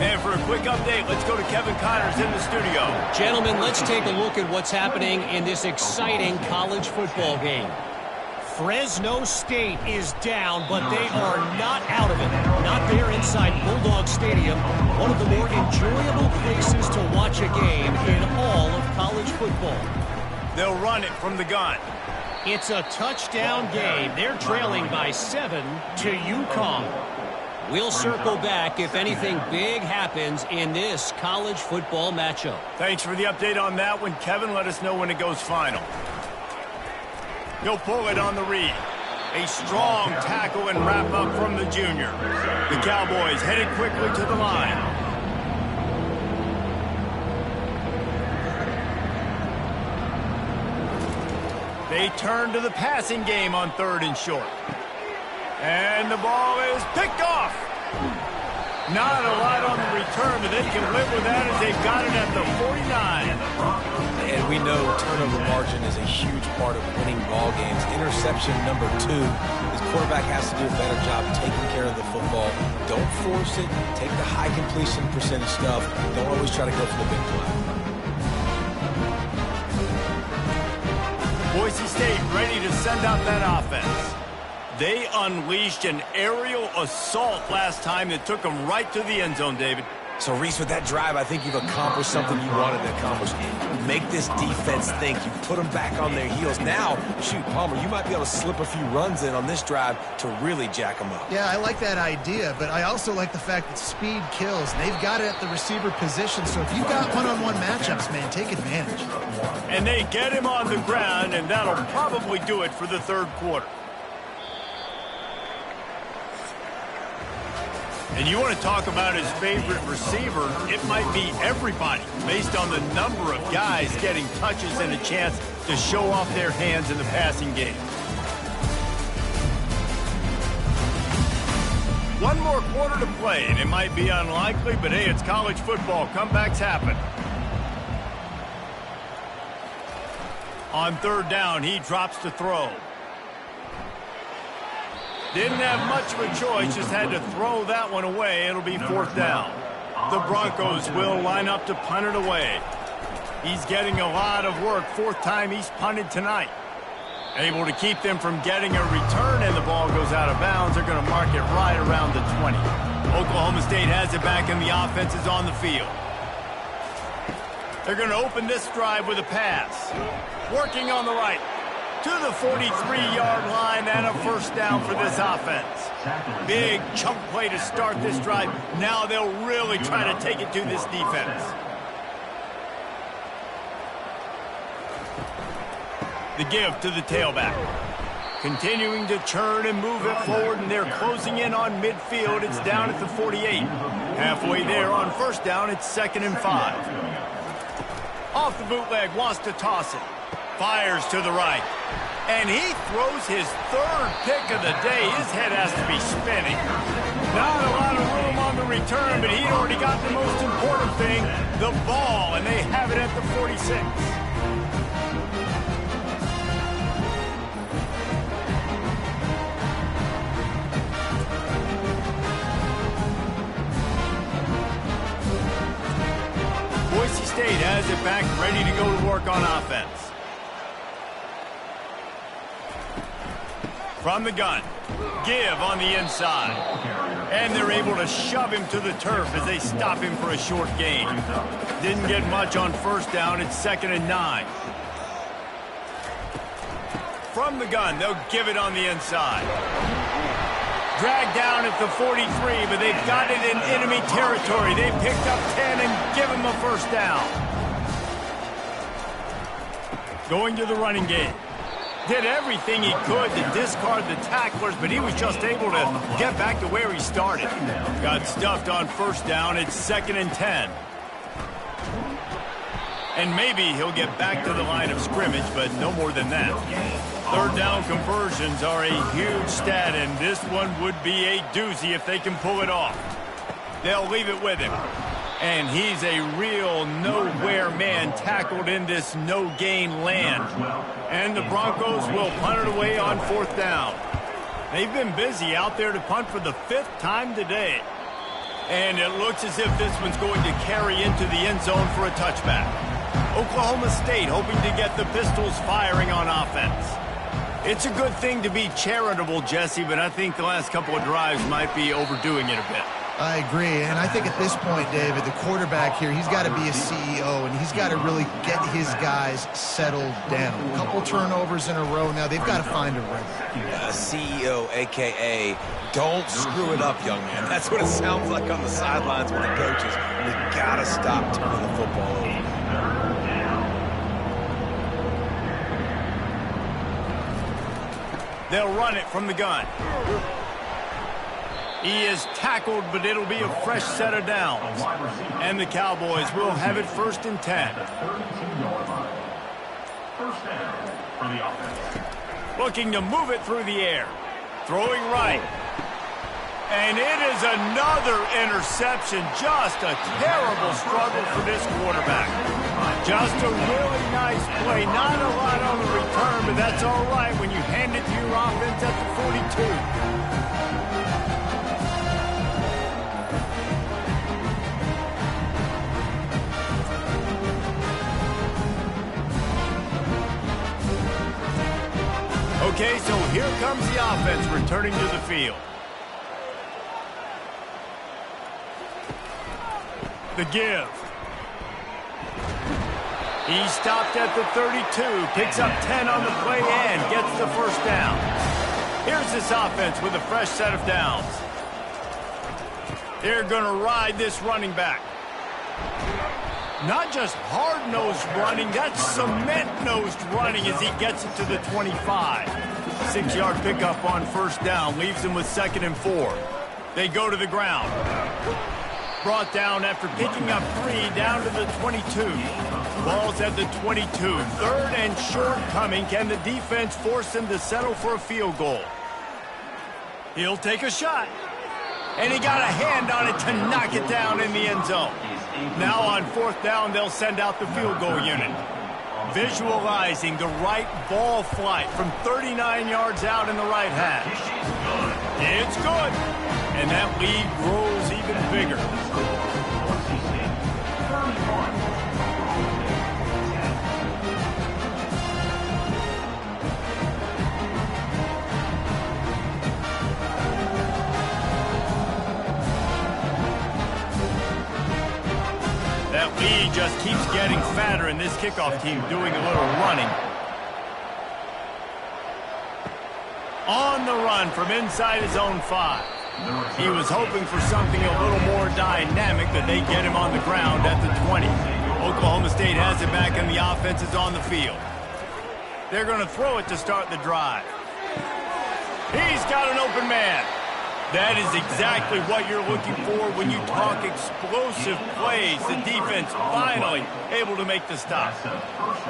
[SPEAKER 1] And for a quick update, let's go to Kevin Connors in the studio.
[SPEAKER 5] Gentlemen, let's take a look at what's happening in this exciting college football game. Fresno State is down, but they are not out of it. Not there inside Bulldog Stadium, one of the more enjoyable places to watch a game in all of college football.
[SPEAKER 1] They'll run it from the gun.
[SPEAKER 5] It's a touchdown game. They're trailing by 7 to UConn. We'll circle back if anything big happens in this college football matchup.
[SPEAKER 1] Thanks for the update on that one, Kevin. Let us know when it goes final. He'll pull it on the read. A strong tackle and wrap up from the junior. The Cowboys headed quickly to the line. They turn to the passing game on 3rd and short. And the ball is picked off. Not a lot on the return, but they can live with that as they've got it at the 49.
[SPEAKER 3] And we know turnover margin is a huge part of winning ball games. Interception number 2. His quarterback has to do a better job taking care of the football. Don't force it. Take the high completion percentage stuff. Don't always try to go for the big play.
[SPEAKER 1] Boise State ready to send out that offense. They unleashed an aerial assault last time that took them right to the end zone, David.
[SPEAKER 3] So, Reese, with that drive, I think you've accomplished something you wanted to accomplish. Make this defense think. You put them back on their heels. Now, shoot, Palmer, you might be able to slip a few runs in on this drive to really jack them up.
[SPEAKER 2] yeah, I like that idea, but I also like the fact that speed kills. They've got it at the receiver position, so if you've got one-on-one matchups, man, take advantage.
[SPEAKER 1] And they get him on the ground, and that'll probably do it for the 3rd quarter. And you want to talk about his favorite receiver, it might be everybody, based on the number of guys getting touches and a chance to show off their hands in the passing game. One more quarter to play, and it might be unlikely, but hey, it's college football. Comebacks happen. On third down, he drops to throw. Didn't have much of a choice, just had to throw that one away. It'll be fourth down. The Broncos will line up to punt it away. He's getting a lot of work. Fourth time he's punted tonight. Able to keep them from getting a return, and the ball goes out of bounds. They're going to mark it right around the 20. Oklahoma State has it back, and the offense is on the field. They're going to open this drive with a pass. Working on the right. To the 43-yard line, and a first down for this offense. Big chunk play to start this drive. Now they'll really try to take it to this defense. The give to the tailback. Continuing to churn and move it forward, and they're closing in on midfield. It's down at the 48. Halfway there on first down, it's 2nd and 5. Off the bootleg, wants to toss it. Fires to the right. And he throws his third pick of the day. His head has to be spinning. Not a lot of room on the return, but he'd already got the most important thing, the ball, and they have it at the 46. Boise State has it back, ready to go to work on offense. From the gun, give on the inside. And they're able to shove him to the turf as they stop him for a short gain. Didn't get much on first down. It's 2nd and 9. From the gun, they'll give it on the inside. Dragged down at the 43, but they've got it in enemy territory. They picked up 10 and give him a first down. Going to the running game. Did everything he could to discard the tacklers, but he was just able to get back to where he started. Got stuffed on first down. It's 2nd and 10. And maybe he'll get back to the line of scrimmage, but no more than that. Third down conversions are a huge stat, and this one would be a doozy if they can pull it off. They'll leave it with him. And he's a real nowhere man tackled in this no-gain land. And the Broncos will punt it away on fourth down. They've been busy out there to punt for the 5th time today. And it looks as if this one's going to carry into the end zone for a touchback. Oklahoma State hoping to get the Pistols firing on offense. It's a good thing to be charitable, Jesse, but I think the last couple of drives might be overdoing it a bit.
[SPEAKER 2] I agree, and I think at this point, David, the quarterback here, he's got to be a CEO, and he's got to really get his guys settled down. A couple turnovers in a row now. They've got to find a rhythm.
[SPEAKER 3] CEO, a.k.a. don't screw it up, young man. That's what it sounds like on the sidelines with the coaches. You got to stop turning the football over.
[SPEAKER 1] They'll run it from the gun. He is tackled, but it'll be a fresh set of downs. And the Cowboys will have it 1st and 10.
[SPEAKER 4] First down for the offense.
[SPEAKER 1] Looking to move it through the air. Throwing right. And it is another interception. Just a terrible struggle for this quarterback. Just a really nice play. Not a lot on the return, but that's all right when you hand it to your offense at the 42. Okay, so here comes the offense returning to the field. The give. He stopped at the 32, picks up 10 on the play and gets the first down. Here's this offense with a fresh set of downs. They're going to ride this running back. Not just hard-nosed running, that's cement-nosed running as he gets it to the 25. 6-yard pickup on first down, leaves him with 2nd and 4. They go to the ground. Brought down after picking up 3 down to the 22. Ball's at the 22. 3rd and short coming. Can the defense force him to settle for a field goal? He'll take a shot. And he got a hand on it to knock it down in the end zone. Now on 4th down, they'll send out the field goal unit. Visualizing the right ball flight from 39 yards out in the right hash. It's good. And that lead grows even bigger. That lead just keeps getting fatter, and this kickoff team doing a little running. On the run from inside his own 5. He was hoping for something a little more dynamic, that they get him on the ground at the 20. Oklahoma State has it back, and the offense is on the field. They're going to throw it to start the drive. He's got an open man. That is exactly what you're looking for when you talk explosive plays. The defense finally able to make the stop.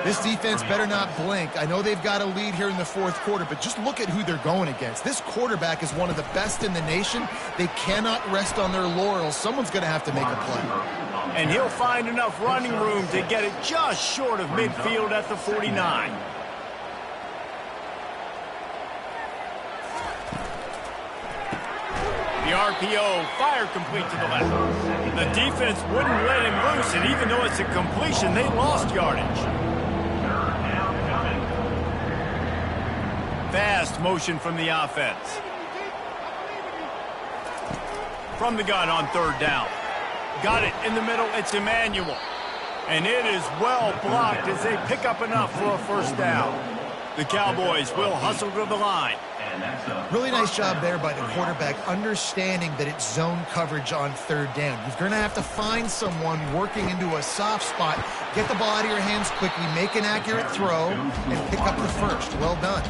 [SPEAKER 2] This defense better not blink. I know they've got a lead here in the 4th quarter, but just look at who they're going against. This quarterback is one of the best in the nation. They cannot rest on their laurels. Someone's going to have to make a play.
[SPEAKER 1] And he'll find enough running room to get it just short of midfield at the 49. The RPO fired complete to the left. The defense wouldn't let him loose, and even though it's a completion, they lost yardage. Fast motion from the offense. From the gun on 3rd down. Got it in the middle. It's Emmanuel. And it is well blocked as they pick up enough for a 1st down. The Cowboys will hustle to the line.
[SPEAKER 2] Really nice job there by the quarterback, understanding that it's zone coverage on 3rd down. You're going to have to find someone working into a soft spot, get the ball out of your hands quickly, make an accurate throw, and pick up the 1st. Well done.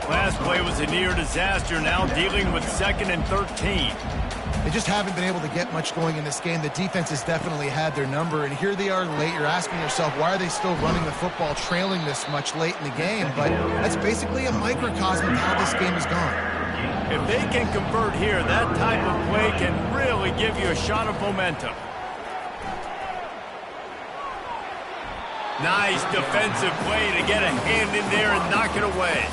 [SPEAKER 1] Last play was a near disaster, now dealing with 2nd and 13.
[SPEAKER 2] They just haven't been able to get much going in this game. The defense has definitely had their number, and here they are late. You're asking yourself, why are they still running the football, trailing this much late in the game? But that's basically a microcosm of how this game has gone.
[SPEAKER 1] If they can convert here, that type of play can really give you a shot of momentum. Nice defensive play to get a hand in there and knock it away.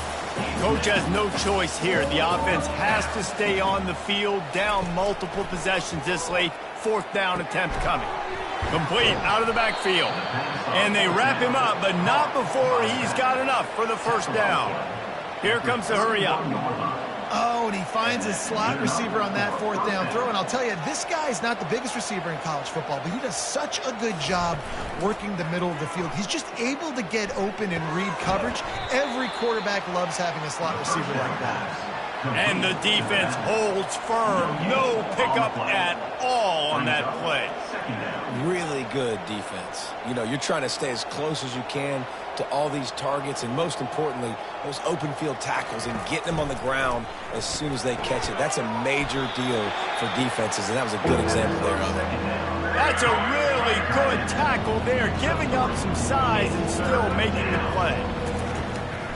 [SPEAKER 1] Coach has no choice here. The offense has to stay on the field, down multiple possessions this late. 4th down attempt coming. Complete out of the backfield. And they wrap him up, but not before he's got enough for the 1st down. Here comes the hurry up.
[SPEAKER 2] Oh, and he finds his slot receiver on that 4th down throw. And I'll tell you, this guy's not the biggest receiver in college football, but he does such a good job working the middle of the field. He's just able to get open and read coverage. Every quarterback loves having a slot receiver like that.
[SPEAKER 1] And the defense holds firm. No pickup at all on that play.
[SPEAKER 3] Really good defense. You know, you're trying to stay as close as you can to all these targets, and most importantly, those open field tackles and getting them on the ground as soon as they catch it. That's a major deal for defenses, and that was a good example there of it.
[SPEAKER 1] That's a really good tackle there, giving up some size and still making the play.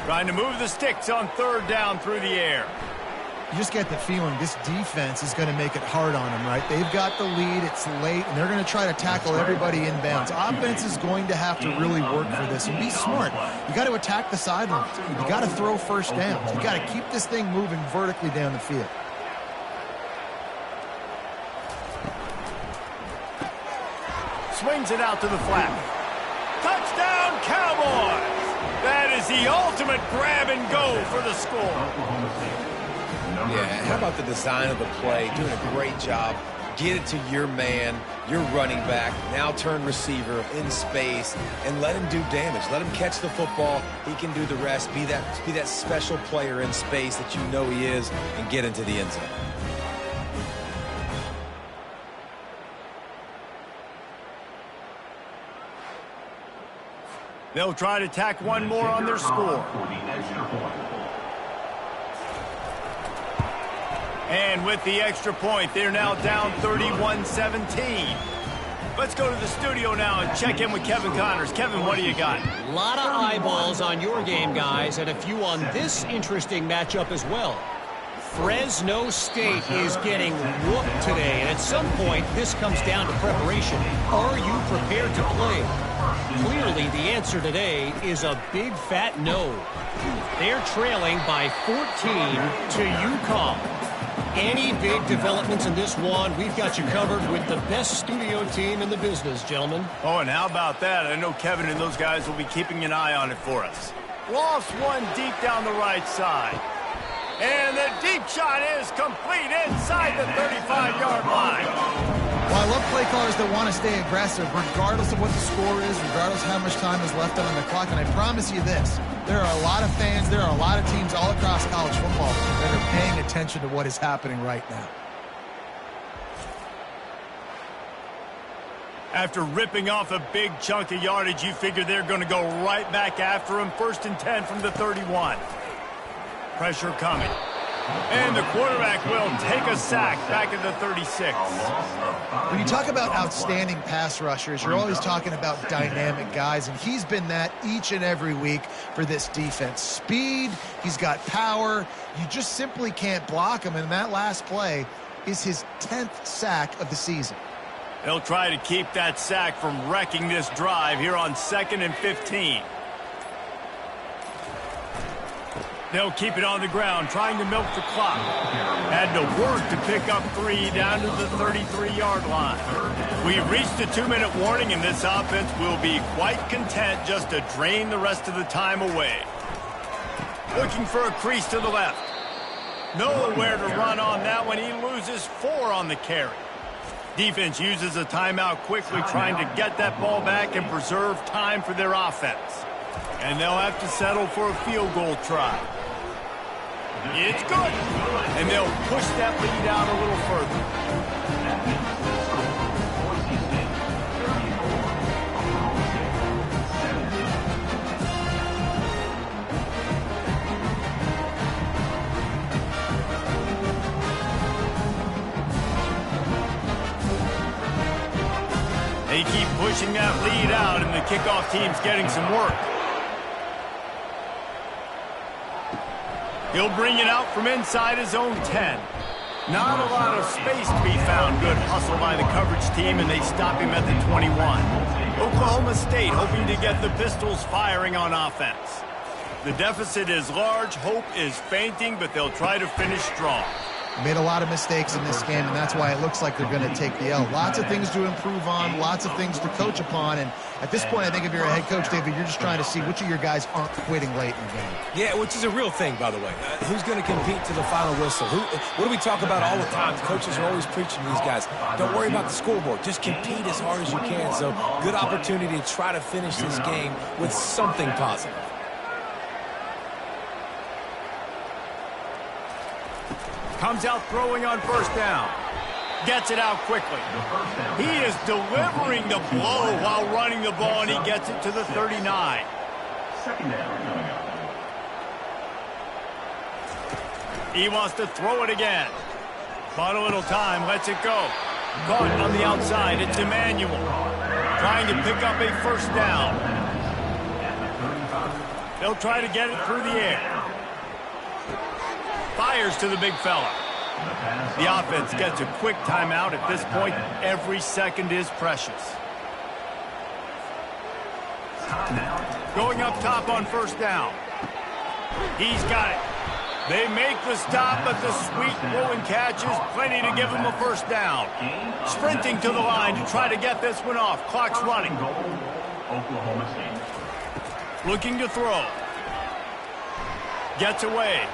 [SPEAKER 1] Trying to move the sticks on 3rd down through the air.
[SPEAKER 2] You just get the feeling this defense is going to make it hard on them, right? They've got the lead, it's late, and they're going to try to tackle everybody inbounds. Offense is going to have to really work for this and be smart. You got to attack the sidelines. You got to throw 1st downs. You got to keep this thing moving vertically down the field.
[SPEAKER 1] Swings it out to the flat. Touchdown, Cowboys! That is the ultimate grab and go for the score.
[SPEAKER 3] Yeah, how about the design of the play? Doing a great job. Get it to your man, your running back, now turn receiver in space, and let him do damage. Let him catch the football. He can do the rest. Be that special player in space that you know he is, and get into the end zone.
[SPEAKER 1] They'll try to tack one more on their score. And with the extra point, they're now down 31-17. Let's go to the studio now and check in with Kevin Connors. Kevin, what do you got?
[SPEAKER 5] A lot of eyeballs on your game, guys, and a few on this interesting matchup as well. Fresno State is getting whooped today, and at some point, this comes down to preparation. Are you prepared to play? Clearly, the answer today is a big fat no. They're trailing by 14 to UConn. Any big developments in this one, we've got you covered with the best studio team in the business, gentlemen.
[SPEAKER 1] Oh, and how about that? I know Kevin and those guys will be keeping an eye on it for us. Lost one deep down the right side. And the deep shot is complete inside the 35-yard line.
[SPEAKER 2] Well, I love play callers that want to stay aggressive, regardless of what the score is, regardless of how much time is left on the clock. And I promise you this, there are a lot of fans, there are a lot of teams all across college football that are paying attention to what is happening right now.
[SPEAKER 1] After ripping off a big chunk of yardage, you figure they're going to go right back after him. 1st and 10 from the 31. Pressure coming. And the quarterback will take a sack back at the 36.
[SPEAKER 2] When you talk about outstanding pass rushers, you're always talking about dynamic guys, and he's been that each and every week for this defense. Speed, he's got power. You just simply can't block him, and that last play is his 10th sack of the season.
[SPEAKER 1] They'll try to keep that sack from wrecking this drive here on 2nd and 15. They'll keep it on the ground, trying to milk the clock. Had to work to pick up 3 down to the 33-yard line. We've reached a 2-minute warning, and this offense will be quite content just to drain the rest of the time away. Looking for a crease to the left. Nowhere to run on that one. He loses 4 on the carry. Defense uses a timeout quickly, trying to get that ball back and preserve time for their offense. And they'll have to settle for a field goal try. It's good. And they'll push that lead out a little further. They keep pushing that lead out, and the kickoff team's getting some work. He'll bring it out from inside his own 10. Not a lot of space to be found. Good hustle by the coverage team, and they stop him at the 21. Oklahoma State hoping to get the Pistols firing on offense. The deficit is large. Hope is fainting, but they'll try to finish strong.
[SPEAKER 2] Made a lot of mistakes in this game, and that's why it looks like they're going to take the L. Lots of things to improve on, lots of things to coach upon, and at this point, I think if you're a head coach, David, you're just trying to see which of your guys aren't quitting late in the game.
[SPEAKER 3] Yeah, which is a real thing, by the way. Who's going to compete to the final whistle? What do we talk about all the time? Coaches are always preaching to these guys. Don't worry about the scoreboard. Just compete as hard as you can. So, good opportunity to try to finish this game with something positive.
[SPEAKER 1] Comes out throwing on 1st down. Gets it out quickly. He is delivering the blow while running the ball, and he gets it to the 39.
[SPEAKER 4] 2nd down coming up.
[SPEAKER 1] He wants to throw it again. Bought a little time, lets it go. Caught on the outside. It's Emmanuel. Trying to pick up a 1st down. They'll try to get it through the air. Fires to the big fella. The offense gets a quick timeout. At this point, every second is precious. Going up top on 1st down. He's got it. They make the stop, but the sweet throw and catch is plenty to give him a 1st down. Sprinting to the line to try to get this one off. Clock's running.
[SPEAKER 4] Oklahoma State.
[SPEAKER 1] Looking to throw. Gets away.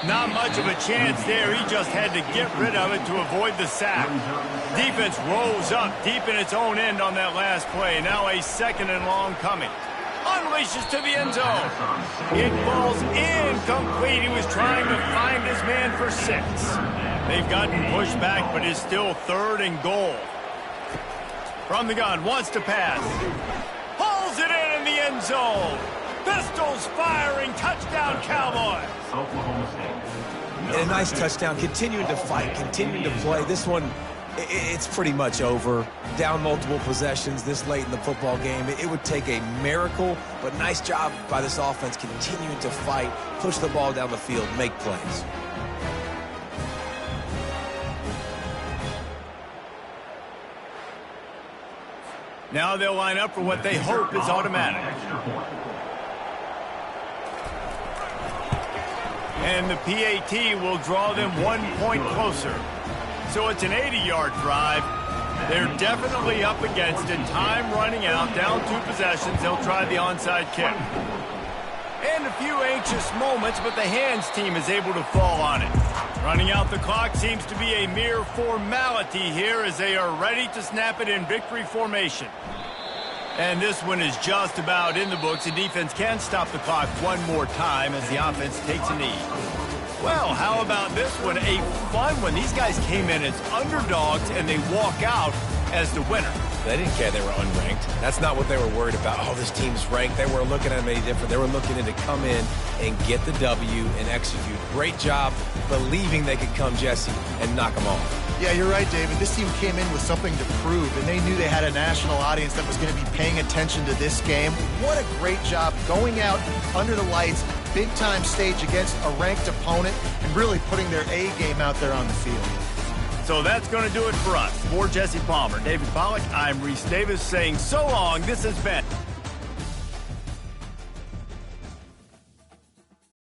[SPEAKER 1] Not much of a chance there. He just had to get rid of it to avoid the sack. Defense rolls up deep in its own end on that last play. Now a 2nd and long coming. Unleashes to the end zone. It falls incomplete. He was trying to find his man for 6. They've gotten pushed back, but it's still 3rd and goal. From the gun, wants to pass. Pulls it in the end zone. Pistols firing. Touchdown, Cowboys.
[SPEAKER 4] Oklahoma State.
[SPEAKER 3] And a nice touchdown. Continuing to fight, continuing to play. This one it's pretty much over. Down multiple possessions this late in the football game. It would take a miracle, but nice job by this offense continuing to fight, push the ball down the field, make plays.
[SPEAKER 1] Now they'll line up for what they hope is automatic. And the PAT will draw them 1 point closer. So it's an 80-yard drive. They're definitely up against it. Time running out, down 2 possessions. They'll try the onside kick. And a few anxious moments, but the hands team is able to fall on it. Running out the clock seems to be a mere formality here as they are ready to snap it in victory formation. And this one is just about in the books. The defense can stop the clock one more time as the offense takes a knee. Well, how about this one? A fun one. These guys came in as underdogs, and they walk out as the winner.
[SPEAKER 3] They didn't care they were unranked. That's not what they were worried about. Oh, this team's ranked. They weren't looking at them any different. They were looking to come in and get the W and execute. Great job believing they could come, Jesse, and knock them off.
[SPEAKER 2] Yeah, you're right, David. This team came in with something to prove, and they knew they had a national audience that was going to be paying attention to this game. What a great job going out under the lights, big-time stage against a ranked opponent, and really putting their A game out there on the field.
[SPEAKER 1] So that's going to do it for us. For Jesse Palmer, David Pollack, I'm Reese Davis saying so long. This has been